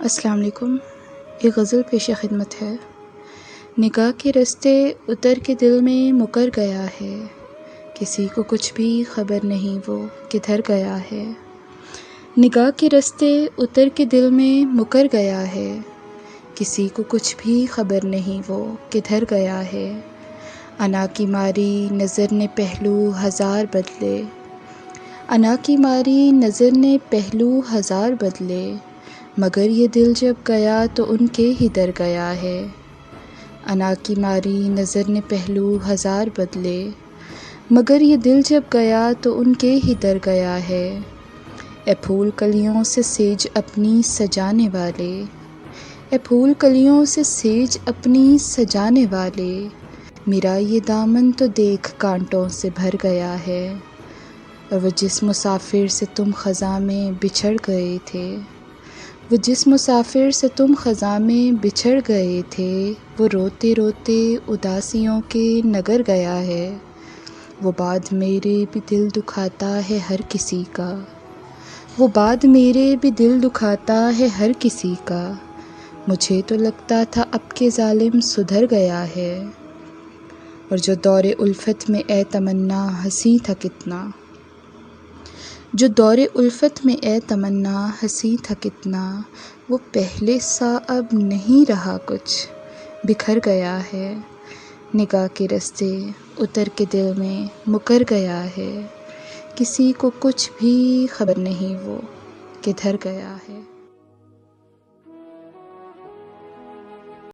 السلام علیکم۔ ایک غزل پیش خدمت ہے۔ نگاہ کے رستے اتر کے دل میں مکر گیا ہے، کسی کو کچھ بھی خبر نہیں وہ کدھر گیا ہے۔ نگاہ کے رستے اتر کے دل میں مکر گیا ہے، کسی کو کچھ بھی خبر نہیں وہ کدھر گیا ہے۔ انا کی ماری نظر نے پہلو ہزار بدلے، انا کی ماری نظر نے پہلو ہزار بدلے، مگر یہ دل جب گیا تو ان کے ہی در گیا ہے۔ انا کی ماری نظر نے پہلو ہزار بدلے، مگر یہ دل جب گیا تو ان کے ہی در گیا ہے۔ اے پھول کلیوں سے سیج اپنی سجانے والے، اے پھول کلیوں سے سیج اپنی سجانے والے، میرا یہ دامن تو دیکھ کانٹوں سے بھر گیا ہے۔ اور وہ جس مسافر سے تم خزاں میں بچھڑ گئے تھے، وہ جس مسافر سے تم خزاں میں بچھڑ گئے تھے، وہ روتے روتے اداسیوں کے نگر گیا ہے۔ وہ باد میرے بھی دل دکھاتا ہے ہر کسی کا، وہ باد میرے بھی دل دکھاتا ہے ہر کسی کا، مجھے تو لگتا تھا اب کے ظالم سدھر گیا ہے۔ اور جو دور الفت میں اے تمنا ہنسی تھا کتنا، جو دور الفت میں اے تمنا ہنسی تھا کتنا، وہ پہلے سا اب نہیں رہا کچھ بکھر گیا ہے۔ نگاہ کے رستے اتر کے دل میں مکر گیا ہے، کسی کو کچھ بھی خبر نہیں وہ کدھر گیا ہے۔